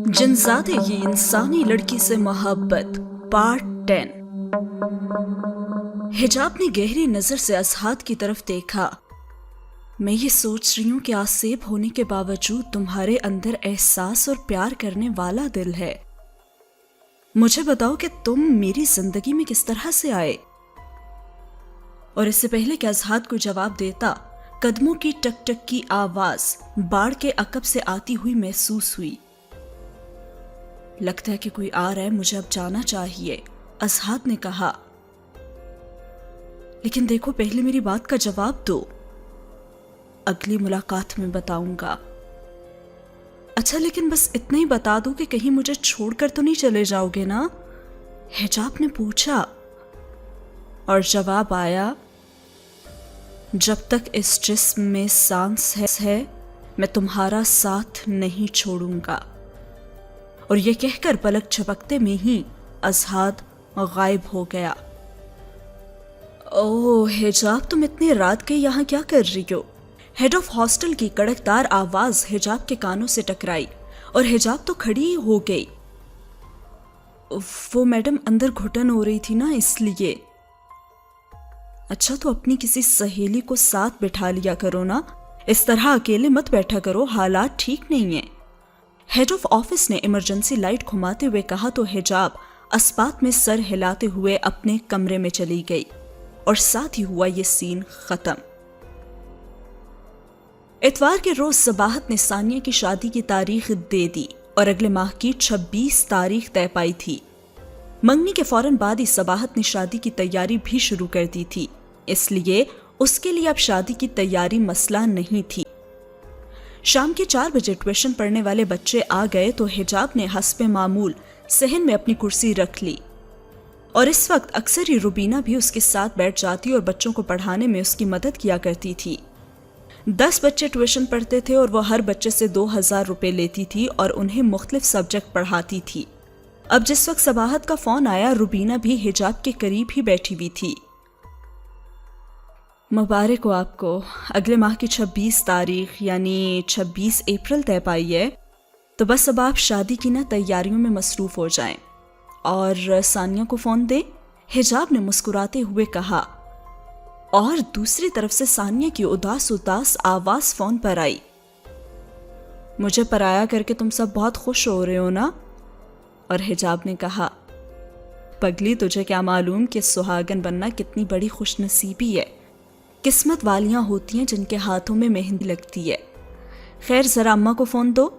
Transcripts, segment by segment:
جنزادے یہ انسانی لڑکی سے محبت پارٹ 10۔ حجاب نے گہری نظر سے اسحاد کی طرف دیکھا۔ میں یہ سوچ رہی ہوں کہ آسیب ہونے کے باوجود تمہارے اندر احساس اور پیار کرنے والا دل ہے۔ مجھے بتاؤ کہ تم میری زندگی میں کس طرح سے آئے؟ اور اس سے پہلے کہ اسحاد کو جواب دیتا، قدموں کی ٹک ٹک کی آواز باڑ کے عقب سے آتی ہوئی محسوس ہوئی۔ لگتا ہے کہ کوئی آ رہا ہے، مجھے اب جانا چاہیے، اسحاد نے کہا۔ لیکن دیکھو، پہلے میری بات کا جواب دو۔ اگلی ملاقات میں بتاؤں گا۔ اچھا، لیکن بس اتنا ہی بتا دو کہ کہیں مجھے چھوڑ کر تو نہیں چلے جاؤ گے نا؟ حجاب نے پوچھا، اور جواب آیا، جب تک اس جسم میں سانس ہے میں تمہارا ساتھ نہیں چھوڑوں گا۔ اور یہ کہہ کر پلک جھپکتے میں ہی اسحاد غائب ہو گیا۔ اوہ حجاب، تم اتنی رات کے یہاں کیا کر رہی ہو؟ ہیڈ آف ہاسٹل کی کڑکدار آواز حجاب کے کانوں سے ٹکرائی اور حجاب تو کھڑی ہی ہو گئی۔ وہ میڈم اندر گھٹن ہو رہی تھی نا، اس لیے۔ اچھا، تو اپنی کسی سہیلی کو ساتھ بٹھا لیا کرو نا، اس طرح اکیلے مت بیٹھا کرو، حالات ٹھیک نہیں ہیں۔ ہیڈ آف آفس نے ایمرجنسی لائٹ گھماتے ہوئے کہا تو حجاب اسپات میں سر ہلاتے ہوئے اپنے کمرے میں چلی گئی، اور ساتھ ہی ہوا یہ سین ختم۔ اتوار کے روز صباحت نے ثانیہ کی شادی کی تاریخ دے دی اور اگلے ماہ کی 26 تاریخ طے پائی تھی۔ منگنی کے فوراً بعد ہی صباحت نے شادی کی تیاری بھی شروع کر دی تھی، اس لیے اس کے لیے اب شادی کی تیاری مسئلہ نہیں تھی۔ شام کے 4 بجے ٹیوشن پڑھنے والے بچے آ گئے تو حجاب نے حسب معمول صحن میں اپنی کرسی رکھ لی، اور اس وقت اکثر ہی روبینہ بھی اس کے ساتھ بیٹھ جاتی اور بچوں کو پڑھانے میں اس کی مدد کیا کرتی تھی۔ 10 بچے ٹیوشن پڑھتے تھے اور وہ ہر بچے سے 2000 روپے لیتی تھی اور انہیں مختلف سبجیکٹ پڑھاتی تھی۔ اب جس وقت صباحت کا فون آیا، روبینہ بھی حجاب کے قریب ہی بیٹھی ہوئی تھی۔ مبارک ہو آپ کو، اگلے ماہ کی 26 تاریخ یعنی 26 اپریل طے پائی ہے، تو بس اب آپ شادی کی تیاریوں میں مصروف ہو جائیں۔ اور ثانیہ کو فون دے، حجاب نے مسکراتے ہوئے کہا، اور دوسری طرف سے ثانیہ کی اداس آواز فون پر آئی، مجھے پرایا کر کے تم سب بہت خوش ہو رہے ہو نا؟ اور حجاب نے کہا، پگلی تجھے کیا معلوم کہ سہاگن بننا کتنی بڑی خوش نصیبی ہے، قسمت والیاں ہوتی ہیں جن کے ہاتھوں میں مہندی لگتی ہے۔ خیر، ذرا اماں کو فون دو۔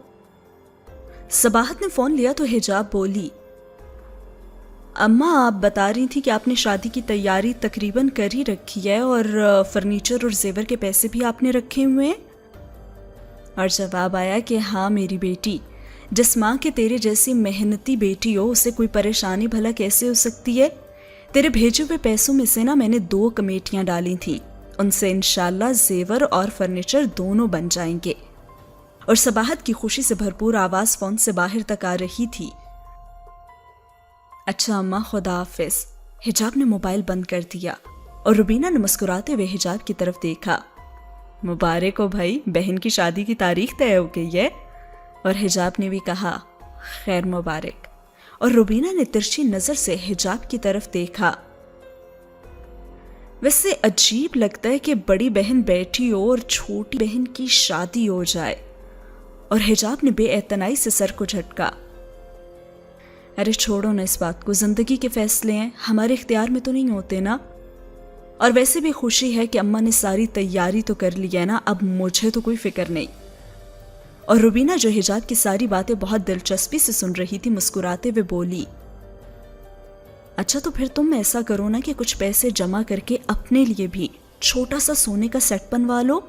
صباحت نے فون لیا تو حجاب بولی، اماں آپ بتا رہی تھی کہ آپ نے شادی کی تیاری تقریباً کر ہی رکھی ہے، اور فرنیچر اور زیور کے پیسے بھی آپ نے رکھے ہوئے ہیں؟ اور جواب آیا کہ ہاں میری بیٹی، جس ماں کے تیرے جیسی محنتی بیٹی ہو، اسے کوئی پریشانی بھلا کیسے ہو سکتی ہے؟ تیرے بھیجے ہوئے پیسوں میں سے میں نے 2 کمیٹیاں ڈالی تھیں، ان سے انشاءاللہ زیور اور فرنیچر دونوں بن جائیں گے۔ اور صباحت کی خوشی سے بھرپور آواز فون سے باہر تک آ رہی تھی۔ اچھا اماں، خدا حافظ۔ حجاب نے موبائل بند کر دیا اور روبینہ نے مسکراتے ہوئے حجاب کی طرف دیکھا۔ مبارک ہو بھائی، بہن کی شادی کی تاریخ طے ہو گئی ہے۔ اور حجاب نے بھی کہا، خیر مبارک۔ اور روبینہ نے ترچھی نظر سے حجاب کی طرف دیکھا۔ ویسے عجیب لگتا ہے کہ بڑی بہن بیٹھی ہو اور چھوٹی بہن کی شادی ہو جائے۔ اور حجاب نے بے اعتنائی سے سر کو جھٹکا۔ ارے چھوڑو نا اس بات کو، زندگی کے فیصلے ہیں، ہمارے اختیار میں تو نہیں ہوتے نا۔ اور ویسے بھی خوشی ہے کہ اماں نے ساری تیاری تو کر لی ہے نا، اب مجھے تو کوئی فکر نہیں۔ اور روبینہ جو حجاب کی ساری باتیں بہت دلچسپی سے سن رہی تھی، مسکراتے ہوئے بولی، اچھا تو پھر تم ایسا کرو نا کہ کچھ پیسے جمع کر کے اپنے لیے بھی چھوٹا سا سونے کا سیٹ بنوا لو۔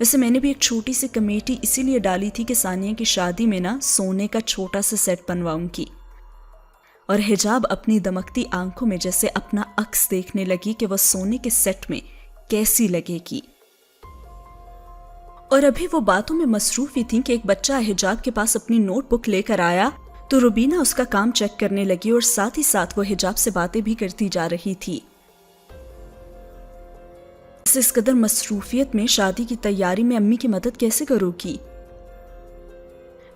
ویسے میں نے بھی ایک چھوٹی سی کمیٹی اسی لیے ڈالی تھی کہ ثانیہ کی شادی میں سونے کا چھوٹا سا سیٹ بنواؤں گی۔ اور حجاب اپنی دمکتی آنکھوں میں جیسے اپنا عکس دیکھنے لگی کہ وہ سونے کے سیٹ میں کیسی لگے گی۔ اور ابھی وہ باتوں میں مصروف ہی تھیں کہ ایک بچہ حجاب کے پاس اپنی نوٹ بک لے کر آیا تو روبینہ اس کا کام چیک کرنے لگی اور ساتھ ہی ساتھ وہ حجاب سے باتیں بھی کرتی جا رہی تھی۔ اس قدر مصروفیت میں شادی کی تیاری میں امی کی مدد کیسے کرو گی؟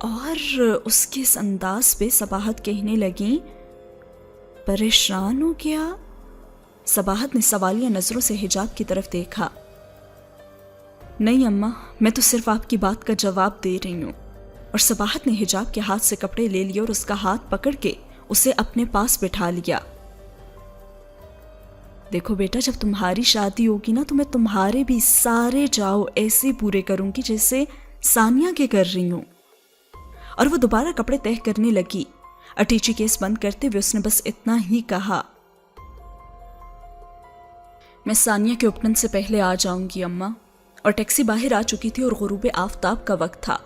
اور اس کے اس انداز پہ صباحت کہنے لگیں، پریشان ہو گیا؟ صباحت نے سوالیہ نظروں سے حجاب کی طرف دیکھا۔ نہیں اماں، میں تو صرف آپ کی بات کا جواب دے رہی ہوں۔ اور صباحت نے حجاب کے ہاتھ سے کپڑے لے لیے اور اس کا ہاتھ پکڑ کے اسے اپنے پاس بٹھا لیا۔ دیکھو بیٹا، جب تمہاری شادی ہوگی نا تو میں تمہارے بھی سارے جاؤ ایسے پورے کروں گی جیسے ثانیہ کے کر رہی ہوں۔ اور وہ دوبارہ کپڑے تہہ کرنے لگی۔ اٹیچی کیس بند کرتے ہوئے اس نے بس اتنا ہی کہا، میں ثانیہ کے اپٹن سے پہلے آ جاؤں گی اماں۔ اور ٹیکسی باہر آ چکی تھی اور غروب آفتاب کا وقت تھا۔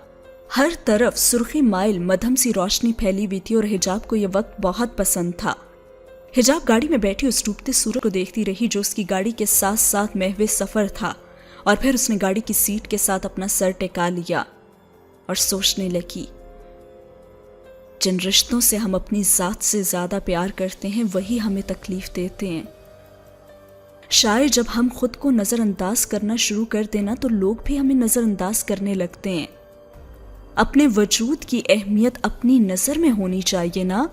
ہر طرف سرخی مائل مدھم سی روشنی پھیلی ہوئی تھی اور حجاب کو یہ وقت بہت پسند تھا۔ حجاب گاڑی میں بیٹھی اس ڈوبتے سورج کو دیکھتی رہی جو اس کی گاڑی کے ساتھ ساتھ محو سفر تھا، اور پھر اس نے گاڑی کی سیٹ کے ساتھ اپنا سر ٹکا لیا اور سوچنے لگی، جن رشتوں سے ہم اپنی ذات سے زیادہ پیار کرتے ہیں وہی ہمیں تکلیف دیتے ہیں۔ شاید جب ہم خود کو نظر انداز کرنا شروع کر دینا تو لوگ بھی ہمیں نظر انداز کرنے لگتے ہیں۔ اپنے وجود کی اہمیت اپنی نظر میں ہونی چاہیے نا،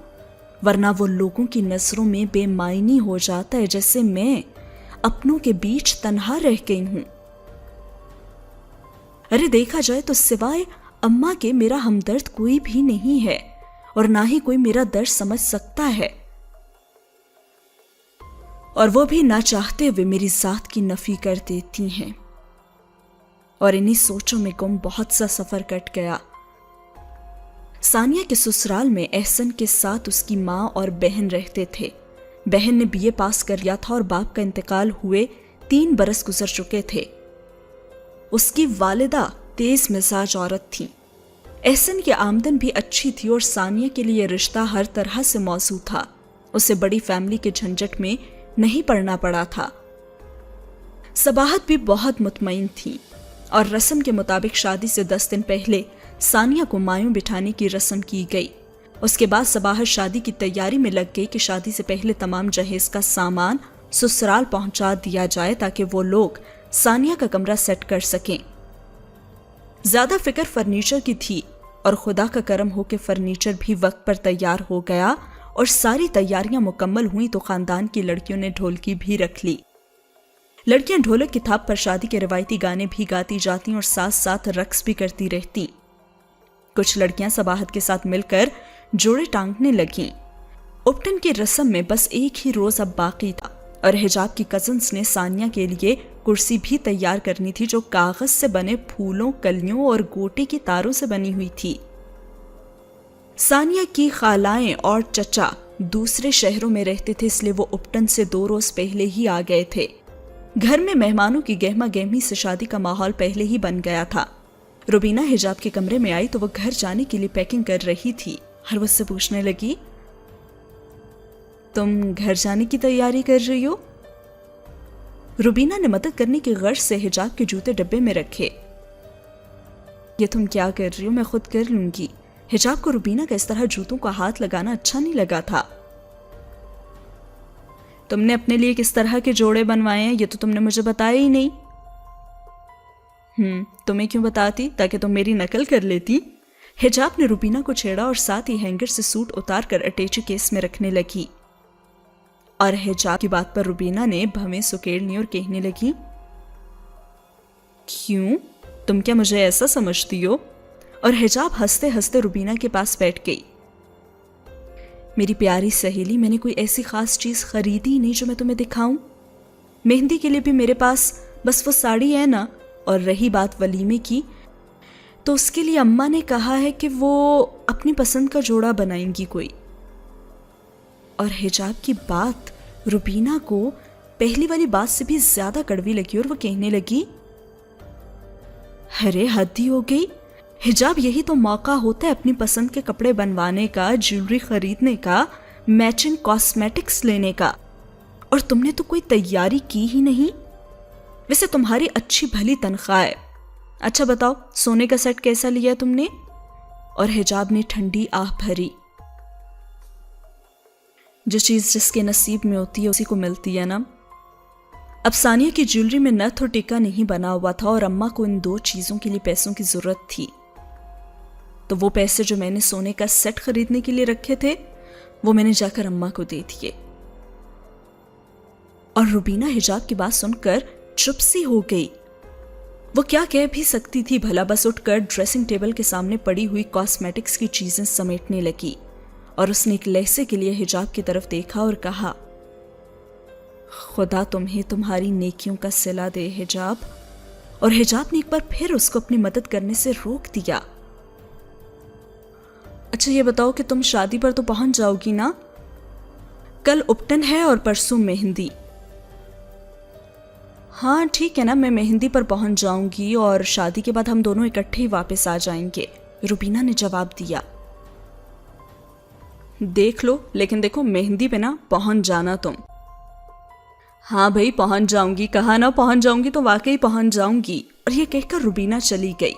ورنہ وہ لوگوں کی نظروں میں بے معنی ہو جاتا ہے، جیسے میں اپنوں کے بیچ تنہا رہ گئی ہوں۔ ارے دیکھا جائے تو سوائے اماں کے میرا ہمدرد کوئی بھی نہیں ہے، اور نہ ہی کوئی میرا درد سمجھ سکتا ہے، اور وہ بھی نہ چاہتے ہوئے میری ذات کی نفی کر دیتی ہیں۔ اور انہی سوچوں میں گم بہت سا سفر کٹ گیا۔ ثانیہ کے سسرال میں احسن کے ساتھ اس کی ماں اور بہن رہتے تھے۔ بہن نے BA پاس کر لیا تھا اور باپ کا انتقال ہوئے 3 برس گزر چکے تھے۔ اس کی والدہ تیز مزاج عورت تھی۔ احسن کی آمدن بھی اچھی تھی اور ثانیہ کے لیے رشتہ ہر طرح سے موزوں تھا۔ اسے بڑی فیملی کے جھنجٹ میں نہیں پڑنا پڑا تھا۔ صباحت بھی بہت مطمئن تھی، اور رسم کے مطابق شادی سے 10 دن پہلے ثانیہ کو مایوں بٹھانے کی رسم کی گئی۔ اس کے بعد صباحت شادی کی تیاری میں لگ گئی کہ شادی سے پہلے تمام جہیز کا سامان سسرال پہنچا دیا جائے تاکہ وہ لوگ ثانیہ کا کمرہ سیٹ کر سکیں۔ زیادہ فکر فرنیچر کی تھی، اور خدا کا کرم ہو کہ فرنیچر بھی وقت پر تیار ہو گیا، اور ساری تیاریاں مکمل ہوئیں تو خاندان کی لڑکیوں نے ڈھولکی بھی رکھ لی۔ لڑکیاں ڈھولک کی تھاپ پر شادی کے روایتی گانے بھی گاتی جاتی اور ساتھ ساتھ رقص بھی کرتی رہتی۔ کچھ لڑکیاں صباحت کے ساتھ مل کر جوڑے ٹانگنے لگیں۔ اپٹن کی رسم میں بس ایک ہی روز اب باقی تھا، اور حجاب کی کزنز نے ثانیہ کے لیے کرسی بھی تیار کرنی تھی جو کاغذ سے بنے پھولوں، کلیوں اور گوٹے کی تاروں سے بنی ہوئی تھی۔ ثانیہ کی خالائیں اور چچا دوسرے شہروں میں رہتے تھے، اس لیے وہ اپٹن سے 2 روز پہلے ہی آ گئے تھے۔ گھر میں مہمانوں کی گہما گہمی سے شادی کا ماحول پہلے ہی بن گیا تھا۔ روبینہ حجاب کے کمرے میں آئی تو وہ گھر جانے کے لیے پیکنگ کر رہی تھی، اور وہ اس سے پوچھنے لگی، تم گھر جانے کی تیاری کر رہی ہو؟ روبینہ نے مدد کرنے کی غرض سے حجاب کے جوتے ڈبے میں رکھے۔ یہ تم کیا کر رہی ہو؟ میں خود کر لوں گی۔ حجاب کو روبینہ کا اس طرح جوتوں کا ہاتھ لگانا اچھا نہیں لگا تھا۔ تم نے اپنے لیے کس طرح کے جوڑے بنوائے ہیں یہ تو تم نے مجھے بتایا ہی نہیں۔ تمہیں کیوں بتاتی؟ تاکہ تم میری نقل کر لیتی۔ حجاب نے روبینہ کو چھیڑا اور ساتھ ہی ہینگر سے سوٹ اتار کر اٹیچی کیس میں رکھنے لگی، اور حجاب کی بات پر روبینہ نے بھویں سکیڑ اور کہنے لگی، کیوں؟ تم کیا مجھے ایسا سمجھتی ہو؟ اور حجاب ہنستے ہنستے روبینہ کے پاس بیٹھ گئی۔ میری پیاری سہیلی، میں نے کوئی ایسی خاص چیز خریدی نہیں جو میں تمہیں دکھاؤں۔ مہندی کے لیے بھی میرے پاس بس وہ ساڑی ہے نا، اور رہی بات ولیمے کی تو اس کے لیے اماں نے کہا ہے کہ وہ اپنی پسند کا جوڑا بنائیں گی کوئی۔ اور حجاب کی بات روبینہ کو پہلی والی بات سے بھی زیادہ کڑوی لگی، اور وہ کہنے لگی، ارے حد ہی ہو گئی، حجاب یہی تو موقع ہوتا ہے اپنی پسند کے کپڑے بنوانے کا، جیولری خریدنے کا، میچنگ کاسمیٹکس لینے کا، اور تم نے تو کوئی تیاری کی ہی نہیں۔ ویسے تمہاری اچھی بھلی تنخواہ ہے، اچھا بتاؤ سونے کا سیٹ کیسا لیا تم نے؟ اور حجاب نے ٹھنڈی آہ بھری۔ جو چیز جس کے نصیب میں ہوتی ہے اسی کو ملتی ہے نا۔ اب ثانیہ کی جیولری میں نتھ اور ٹکا نہیں بنا ہوا تھا، اور اماں کو ان 2 چیزوں کے لیے پیسوں کی ضرورت تھی۔ تو وہ پیسے جو میں نے سونے کا سیٹ خریدنے کے لیے رکھے تھے وہ میں نے جا کر اماں کو دے دیے۔ اور روبینہ حجاب کی بات سن کر چپ سی ہو گئی۔ وہ کیا کہہ بھی سکتی تھی بھلا، بس اٹھ کر ڈریسنگ ٹیبل کے سامنے پڑی ہوئی کاسمیٹکس کی چیزیں سمیٹنے لگی، اور اس نے ایک لہجے کے لیے حجاب کی طرف دیکھا اور کہا، خدا تمہیں تمہاری نیکیوں کا صلہ دے حجاب۔ اور حجاب نے ایک بار پھر اس کو اپنی مدد کرنے سے روک دیا۔ اچھا یہ بتاؤ کہ تم شادی پر تو پہنچ جاؤ گی نا؟ کل اپٹن ہے اور پرسوں مہندی۔ ہاں ٹھیک ہے نا، میں مہندی پر پہنچ جاؤں گی اور شادی کے بعد ہم دونوں اکٹھے ہی واپس آ جائیں گے، روبینہ نے جواب دیا۔ دیکھ لو، لیکن دیکھو مہندی پہ نا پہنچ جانا تم۔ ہاں بھائی پہنچ جاؤں گی، کہا نا پہنچ جاؤں گی تو واقعی پہنچ جاؤں گی۔ اور یہ کہہ کر روبینہ چلی گئی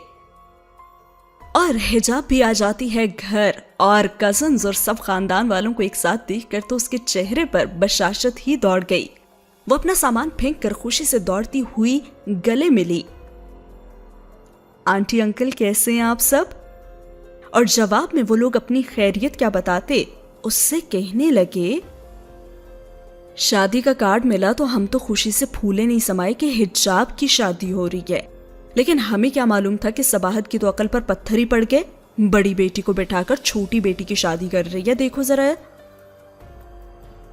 اور حجاب بھی آ جاتی ہے گھر، اور کزنز اور سب خاندان والوں کو ایک ساتھ دیکھ کر تو اس کے چہرے پر بشاشت ہی دوڑ گئی۔ وہ اپنا سامان پھینک کر خوشی سے دوڑتی ہوئی گلے ملی۔ آنٹی انکل کیسے ہیں آپ سب؟ اور جواب میں وہ لوگ اپنی خیریت کیا بتاتے، اس سے کہنے لگے، شادی کا کارڈ ملا تو ہم تو خوشی سے پھولے نہیں سمائے کہ حجاب کی شادی ہو رہی ہے، لیکن ہمیں کیا معلوم تھا کہ صباحت کی تو عقل پر پتھر ہی پڑ گئے، بڑی بیٹی کو بٹھا کر چھوٹی بیٹی کی شادی کر رہی ہے، دیکھو ذرا۔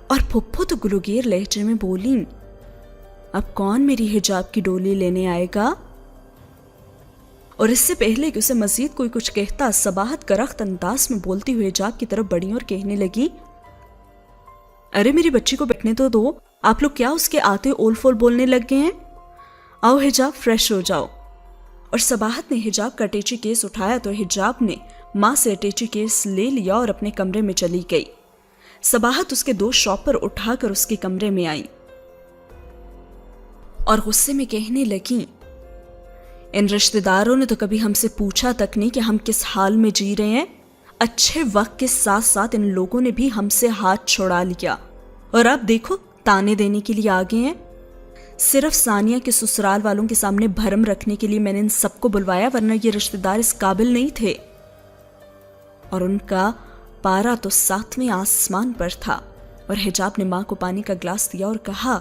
اور پھپھو تو گلوگیر لہجے میں بولیں، اب کون میری حجاب کی ڈولی لینے آئے گا؟ اور اس سے پہلے کہ اسے مزید کوئی کچھ کہتا، صباحت کرخت انداز میں بولتی ہوئے حجاب کی طرف بڑھی اور کہنے لگی، ارے میری بچی کو بیٹھنے تو دو، آپ لوگ کیا اس کے آتے اول فول بولنے لگ گئے ہیں؟ آؤ حجاب فریش ہو جاؤ۔ اور صباحت نے حجاب کا اٹیچی کیس اٹھایا تو حجاب نے ماں سے اٹیچی کیس لے لیا اور اپنے کمرے میں چلی گئی۔ صباحت اس کے 2 شاپر اٹھا کر اس کے کمرے میں آئی اور غصے میں کہنے لگیں، ان رشتہ داروں نے تو کبھی ہم سے پوچھا تک نہیں کہ ہم کس حال میں جی رہے ہیں، اچھے وقت کے ساتھ ساتھ ان لوگوں نے بھی ہم سے ہاتھ چھڑا لیا، اور اب دیکھو تانے دینے کے لیے آگے ہیں۔ صرف ثانیہ کے سسرال والوں کے سامنے بھرم رکھنے کے لیے میں نے ان سب کو بلوایا، ورنہ یہ رشتہ دار اس قابل نہیں تھے۔ اور ان کا پارا تو 7ویں آسمان پر تھا۔ اور حجاب نے ماں کو پانی کا گلاس دیا اور کہا،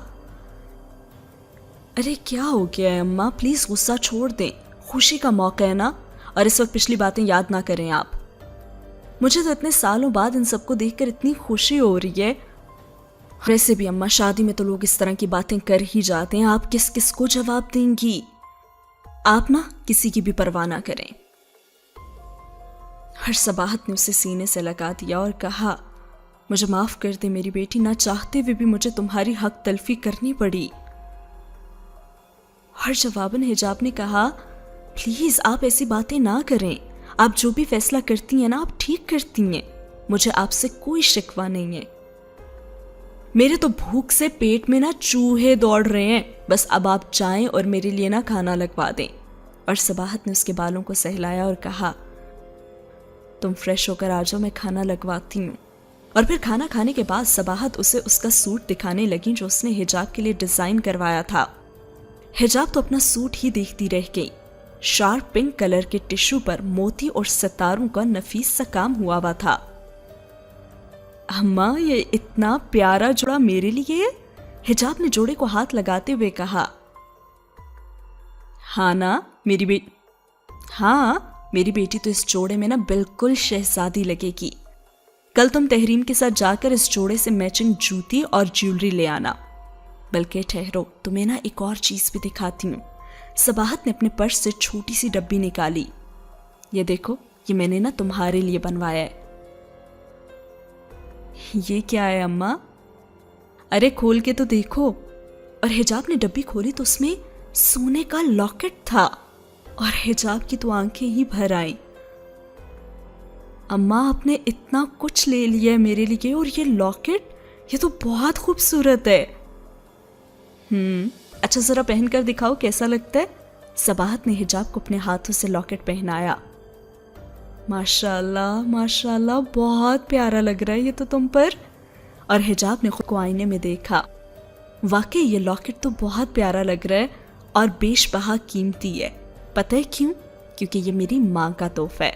ارے کیا ہو گیا ہے اماں، پلیز غصہ چھوڑ دیں، خوشی کا موقع ہے نا، اور اس وقت پچھلی باتیں یاد نہ کریں آپ۔ مجھے تو اتنے سالوں بعد ان سب کو دیکھ کر اتنی خوشی ہو رہی ہے۔ ویسے بھی اماں شادی میں تو لوگ اس طرح کی باتیں کر ہی جاتے ہیں، آپ کس کس کو جواب دیں گی؟ آپ نا کسی کی بھی پرواہ نہ کریں۔ ہر صباحت نے اسے سینے سے لگا دیا اور کہا، مجھے معاف کر دے میری بیٹی، نہ چاہتے ہوئے بھی مجھے تمہاری حق تلفی کرنی پڑی۔ ہر جواباً حجاب نے کہا، پلیز آپ ایسی باتیں نہ کریں، آپ جو بھی فیصلہ کرتی ہیں نا آپ ٹھیک کرتی ہیں، مجھے آپ سے کوئی شکوہ نہیں ہے، میرے تو بھوک سے پیٹ میں نا چوہے دوڑ رہے ہیں، بس اب آپ جائیں اور میرے لیے نا کھانا لگوا دیں۔ اور صباحت نے اس کے بالوں کو سہلایا اور کہا، تم فریش ہو کر آ جاؤ، میں کھانا لگواتی ہوں۔ اور پھر کھانا کھانے کے بعد صباحت اسے اس کا سوٹ دکھانے لگی جو اس نے حجاب کے لیے ڈیزائن کروایا تھا۔ حجاب تو اپنا سوٹ ہی دیکھتی رہ گئی۔ شارپ پنک کلر کے ٹشو پر موتی اور ستاروں کا نفیس سا کام ہوا ہوا تھا۔ اماں یہ اتنا پیارا جوڑا میرے لیے ہے؟ حجاب نے جوڑے کو ہاتھ لگاتے ہوئے کہا، ہاں نا میری بیٹی تو اس جوڑے میں نا بالکل شہزادی لگے گی۔ کل تم تحریم کے ساتھ جا کر اس جوڑے سے میچنگ جوتی اور جیولری لے آنا۔ بلکہ ٹھہرو، تمہیں نا ایک اور چیز بھی دکھاتی ہوں۔ صباحت نے اپنے پرس سے چھوٹی سی ڈبی نکالی۔ یہ دیکھو، یہ میں نے نا تمہارے لیے بنوایا ہے۔ یہ کیا ہے اماں؟ ارے کھول کے تو دیکھو۔ اور حجاب نے ڈبی کھولی تو اس میں سونے کا لاکٹ تھا، اور حجاب کی تو آنکھیں ہی بھر آئیں۔ اماں آپ نے اتنا کچھ لے لیا ہے میرے لیے، اور یہ لاکٹ، یہ تو بہت خوبصورت ہے۔ اچھا ذرا پہن کر دکھاؤ کیسا لگتا ہے۔ صباحت نے حجاب کو اپنے ہاتھوں سے لاکٹ پہنایا۔ ماشاء اللہ بہت پیارا لگ رہا ہے یہ تو تم پر۔ اور حجاب نے خود کو آئینے میں دیکھا، واقعی یہ لاکٹ تو بہت پیارا لگ رہا ہے اور بیش بہا قیمتی ہے۔ پتہ ہے کیوں؟ کیونکہ یہ میری ماں کا تحفہ ہے۔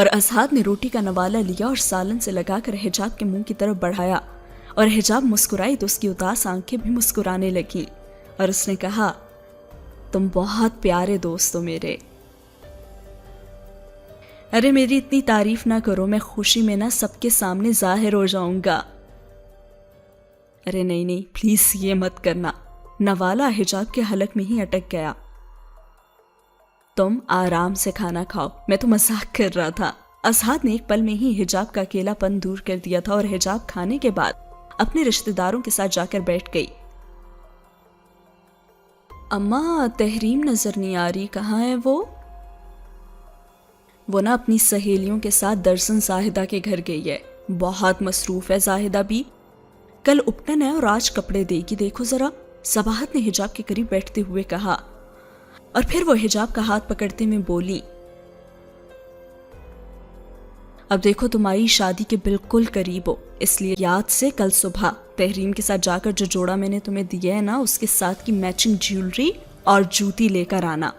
اور اسحاد نے روٹی کا نوالہ لیا اور سالن سے لگا کر حجاب کے منہ کی طرف بڑھایا، اور حجاب مسکرائی تو اس کی اداس آنکھیں بھی مسکرانے لگیں، اور اس نے کہا، تم بہت پیارے دوست ہو میرے۔ ارے میری اتنی تعریف نہ کرو، میں خوشی میں نہ سب کے سامنے ظاہر ہو جاؤں گا۔ ارے نہیں پلیز یہ مت کرنا۔ نوالہ حجاب کے حلق میں ہی اٹک گیا۔ تم آرام سے کھانا کھاؤ، میں تو مذاق کر رہا تھا۔ اسحاد نے ایک پل میں ہی حجاب کا اکیلا پن دور کر دیا تھا، اور حجاب کھانے کے بعد اپنے رشتہ داروں کے ساتھ جا کر بیٹھ گئی۔ اماں تحریم نظر نہیں آ رہی، کہاں ہے وہ نا اپنی سہیلیوں کے ساتھ درسن زاہدہ کے گھر گئی ہے، بہت مصروف ہے زاہدہ بھی، کل اپٹن ہے اور آج کپڑے دے گی، دیکھو ذرا، صباحت نے حجاب کے قریب بیٹھتے ہوئے کہا، اور پھر وہ حجاب کا ہاتھ پکڑتے میں بولی، اب دیکھو تمہاری شادی کے بالکل قریب ہو، اس لیے یاد سے کل صبح تحریم کے ساتھ جا کر جو جوڑا میں نے تمہیں دیا ہے نا، اس کے ساتھ کی میچنگ جیولری اور جوتی لے کر آنا،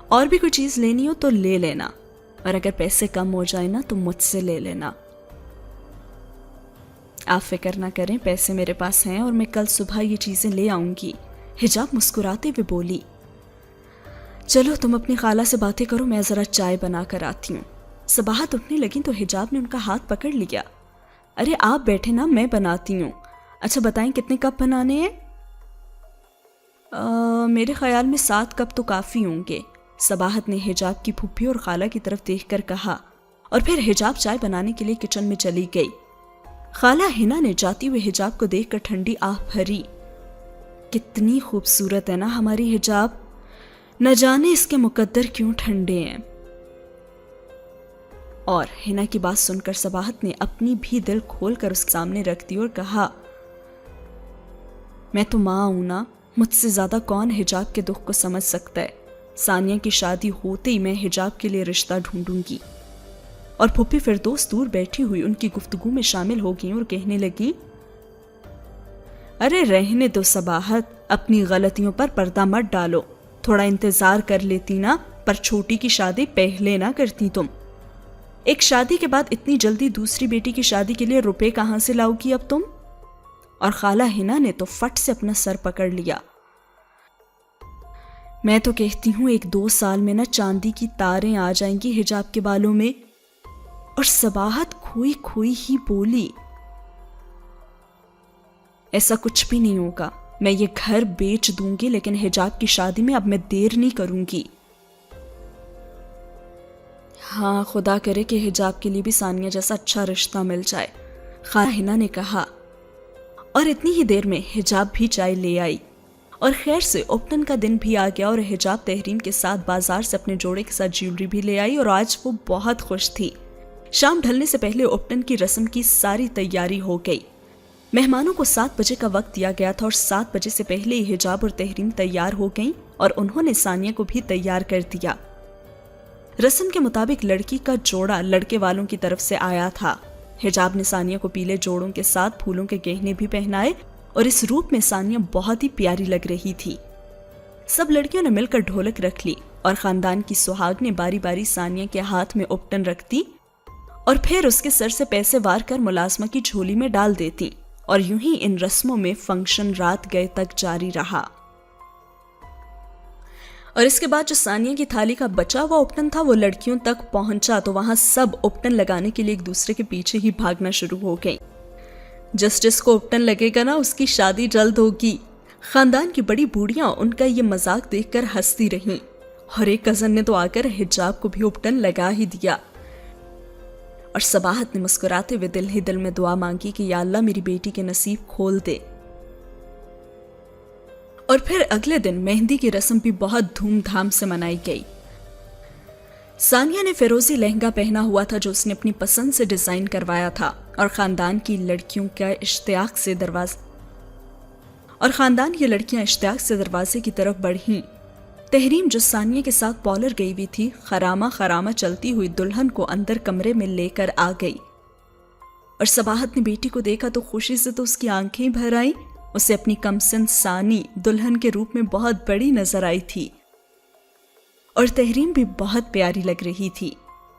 اور بھی کوئی چیز لینی ہو تو لے لینا، اور اگر پیسے کم ہو جائے نا تو مجھ سے لے لینا۔ آپ فکر نہ کریں، پیسے میرے پاس ہیں اور میں کل صبح یہ چیزیں لے آؤں گی۔ حجاب مسکراتے ہوئے بولی، چلو تم اپنی خالہ سے باتیں کرو، میں ذرا چائے بنا کر آتی ہوں۔ صباحت اٹھنے لگی تو حجاب نے ان کا ہاتھ پکڑ لیا، ارے آپ بیٹھے نا، میں بناتی ہوں۔ اچھا بتائیں کتنے کپ بنانے ہیں؟ میرے خیال میں 7 کپ تو کافی ہوں گے، صباحت نے حجاب کی پھپھی اور خالہ کی طرف دیکھ کر کہا، اور پھر حجاب چائے بنانے کے لیے کچن میں چلی گئی۔ خالہ ہنا نے جاتی ہوئے حجاب کو دیکھ کر ٹھنڈی آہ بھری، کتنی خوبصورت ہے نا ہماری حجاب، نہ جانے اس کے مقدر کیوں ٹھنڈے ہیں۔ اور ہنا کی بات سن کر صباحت نے اپنی بھی دل کھول کر اس کے سامنے رکھ دی اور کہا، میں تو ماں ہوں نا، مجھ سے زیادہ کون حجاب کے دکھ کو سمجھ سکتا ہے، ثانیہ کی شادی ہوتے ہی میں حجاب کے لیے رشتہ ڈھونڈوں گی۔ اور پھپھی فردوس دور بیٹھی ہوئی ان کی گفتگو میں شامل ہو گئی اور کہنے لگی، ارے رہنے دو صباحت، اپنی غلطیوں پر پردہ مت ڈالو، تھوڑا انتظار کر لیتی نا، پر چھوٹی کی شادی پہلے نہ کرتی تم، ایک شادی کے بعد اتنی جلدی دوسری بیٹی کی شادی کے لیے روپے کہاں سے لاؤ گی اب تم؟ اور خالہ ہنا نے تو فٹ سے اپنا سر پکڑ لیا، میں تو کہتی ہوں 1-2 سال میں نا چاندی کی تاریں آ جائیں گی حجاب کے بالوں میں۔ اور صباحت کھوئی کھوئی ہی بولی، ایسا کچھ بھی نہیں ہوگا، میں یہ گھر بیچ دوں گی، لیکن حجاب کی شادی میں اب میں دیر نہیں کروں گی۔ ہاں خدا کرے کہ حجاب کے لیے بھی ثانیہ جیسا اچھا رشتہ مل جائے، خالہ ہنا نے کہا، اور اتنی ہی دیر میں حجاب بھی چائے لے آئی۔ اور خیر سے اوپٹن کا دن بھی آ گیا اور حجاب تحریم کے ساتھ بازار سے اپنے جوڑے کے ساتھ جیولری بھی لے آئی، اور آج وہ بہت خوش تھی۔ شام ڈھلنے سے پہلے اوپٹن کی رسم کی ساری تیاری ہو گئی، مہمانوں کو 7 بجے کا وقت دیا گیا تھا، اور 7 بجے سے پہلے ہی حجاب اور تحریم تیار ہو گئیں، اور انہوں نے ثانیہ کو بھی تیار کر دیا۔ رسم کے مطابق لڑکی کا جوڑا لڑکے والوں کی طرف سے آیا تھا۔ حجاب نے ثانیہ کو پیلے جوڑوں کے ساتھ پھولوں کے گہنے بھی پہنائے، اور اس روپ میں ثانیہ بہت ہی پیاری لگ رہی تھی۔ سب لڑکیوں نے مل کر ڈھولک رکھ لی، اور خاندان کی سہاگ نے باری باری ثانیہ کے ہاتھ میں اوپٹن رکھ دی، اور پھر اس کے سر سے پیسے وار کر ملازمہ کی جھولی میں ڈال دیتی، اور یوں ہی ان رسموں میں فنکشن رات گئے تک جاری رہا۔ اور اس کے بعد جو ثانیہ کی تھالی کا بچا ہوا اوپٹن تھا وہ لڑکیوں تک پہنچا تو وہاں سب اوپٹن لگانے کے لیے ایک دوسرے کے پیچھے ہی بھاگنا شروع ہو گئی۔ جس کو اوپٹن لگے گا نا اس کی شادی جلد ہوگی۔ خاندان کی بڑی بوڑھیاں ان کا یہ مذاق دیکھ کر ہنستی رہیں، اور ایک کزن نے تو آ کر حجاب کو بھی اوپٹن لگا ہی دیا۔ اور صباحت نے مسکراتے ہوئے دل ہی دل میں دعا مانگی کہ یا اللہ میری بیٹی کے نصیب کھول دے۔ اور پھر اگلے دن مہندی کی رسم بھی بہت دھوم دھام سے منائی گئی۔ ثانیہ نے فیروزی لہنگا پہنا ہوا تھا جو اس نے اپنی پسند سے ڈیزائن کروایا تھا، اور خاندان کی لڑکیاں اشتیاق سے دروازے کی طرف بڑھیں۔ تحریم جو ثانیہ کے ساتھ پارلر گئی ہوئی تھی، خرامہ چلتی ہوئی دلہن کو اندر کمرے میں لے کر آ گئی، اور صباحت نے بیٹی کو دیکھا تو خوشی سے تو اس کی آنکھیں بھر آئیں۔ اسے اپنی کمسن ثانی دلہن کے روپ میں بہت بڑی نظر آئی تھی، اور تحریم بھی بہت پیاری لگ رہی تھی۔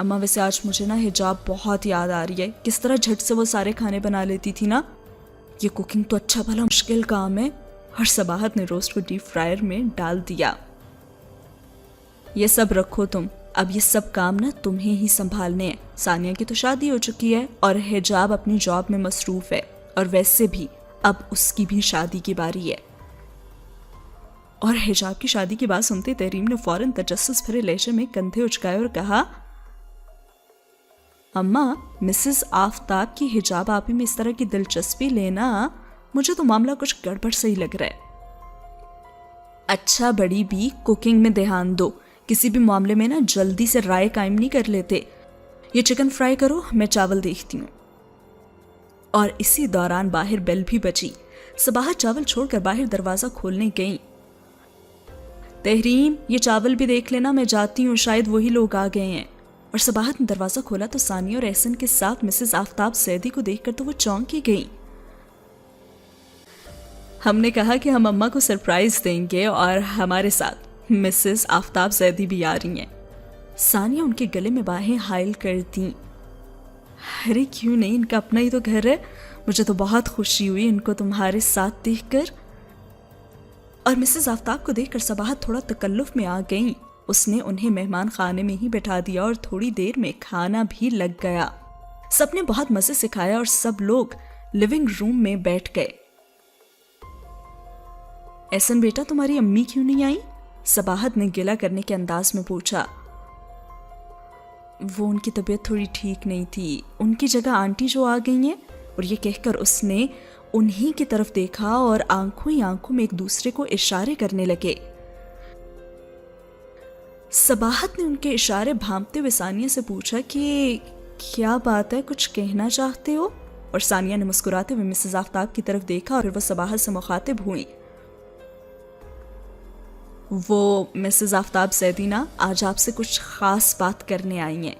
اماں ویسے آج مجھے نا حجاب بہت یاد آ رہی ہے، کس طرح جھٹ سے وہ سارے کھانے بنا لیتی تھی نا. یہ کوکنگ تو اچھا بھلا مشکل کام ہے. اور صباحت نے روسٹ کو ڈیپ فرائر میں ڈال دیا. یہ سب رکھو تم، اب یہ سب کام نا تمہیں ہی سنبھالنے ہیں. ثانیہ کی تو شادی ہو چکی ہے اور حجاب اپنی جاب میں مصروف ہے، اور ویسے بھی اب اس کی بھی شادی کی باری ہے. اور حجاب کی شادی کی بات سنتے تحریم نے فوراً تجسس بھرے لہجے میں کندھے اچکائے اور کہا، اماں مسز آفتاب کی حجاب آپی میں اس طرح کی دلچسپی لینا، مجھے تو معاملہ کچھ گڑبڑ صحیح لگ رہا ہے. اچھا بڑی بھی کوکنگ میں دھیان دو، کسی بھی معاملے میں نا جلدی سے رائے قائم نہیں کر لیتے. یہ چکن فرائی کرو، میں چاول دیکھتی ہوں. اور اسی دوران باہر بیل بھی بجی. صباحت چاول چھوڑ کر باہر دروازہ کھولنے گئیں. تحریم یہ چاول بھی دیکھ لینا، میں جاتی ہوں، شاید وہی لوگ آ گئے ہیں. اور صباحت نے دروازہ کھولا تو ثانیہ اور احسن کے ساتھ مسز آفتاب زیدی کو دیکھ کر تو وہ چونکی گئیں. ہم نے کہا کہ ہم اماں کو سرپرائز دیں گے اور ہمارے ساتھ مسز آفتاب زیدی بھی آ رہی ہیں. ثانیہ ان کے گلے میں باہیں حائل کر دیں. ارے کیوں نہیں، ان کا اپنا ہی تو گھر ہے. مجھے تو بہت خوشی ہوئی ان کو تمہارے ساتھ دیکھ کر. اور مسز آفتاب کو دیکھ کر صباحت تھوڑا تکلف میں آ گئیں. اس نے انہیں مہمان خانے میں ہی بٹھا دیا اور تھوڑی دیر میں کھانا بھی لگ گیا. سب نے بہت مزے سے کھایا اور سب لوگ لیونگ روم میں بیٹھ گئے. احسن بیٹا تمہاری امی کیوں نہیں آئی؟ صباحت نے گلہ کرنے کے انداز میں پوچھا. وہ ان کی طبیعت تھوڑی ٹھیک نہیں تھی، ان کی جگہ آنٹی جو آ گئی ہیں. اور یہ کہہ کر اس نے انہی کی طرف دیکھا اور آنکھوں ہی آنکھوں میں ایک دوسرے کو اشارے کرنے لگے. صباحت نے ان کے اشارے بھانپتے ہوئے ثانیہ سے پوچھا کہ کیا بات ہے، کچھ کہنا چاہتے ہو؟ اور ثانیہ نے مسکراتے ہوئے مسز آفتاب کی طرف دیکھا اور پھر وہ صباحت سے مخاطب ہوئی. وہ مسز آفتاب زیدی نا آج آپ سے کچھ خاص بات کرنے آئی ہیں.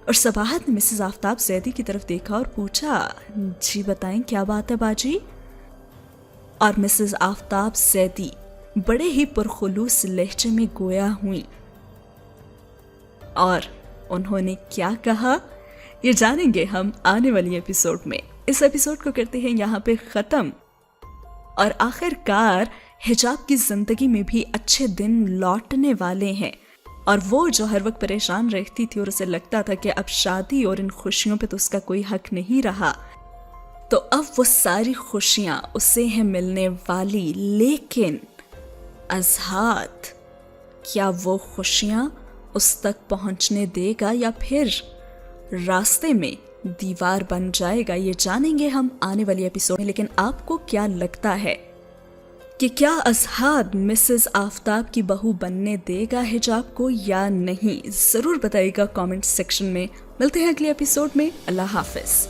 اور صباحت نے مسز آفتاب زیدی کی طرف دیکھا اور پوچھا، جی بتائیں کیا بات ہے باجی؟ اور مسز آفتاب زیدی بڑے ہی پرخلوص لہجے میں گویا ہوئی. اور انہوں نے کیا کہا یہ جانیں گے ہم آنے والی ایپیسوڈ میں. اس ایپیسوڈ کو کرتے ہیں یہاں پہ ختم. اور آخر کار حجاب کی زندگی میں بھی اچھے دن لوٹنے والے ہیں. اور وہ جو ہر وقت پریشان رہتی تھی اور اسے لگتا تھا کہ اب شادی اور ان خوشیوں پہ تو اس کا کوئی حق نہیں رہا، تو اب وہ ساری خوشیاں اسے ہیں ملنے والی. لیکن ازہاد کیا وہ خوشیاں اس تک پہنچنے دے گا یا پھر راستے میں دیوار بن جائے گا؟ یہ جانیں گے ہم آنے والی ایپیسوڈ میں. لیکن آپ کو کیا لگتا ہے کہ کیا ازہاد مسز آفتاب کی بہو بننے دے گا حجاب کو یا نہیں؟ ضرور بتائیے گا کامنٹ سیکشن میں. ملتے ہیں اگلی ایپیسوڈ میں. اللہ حافظ.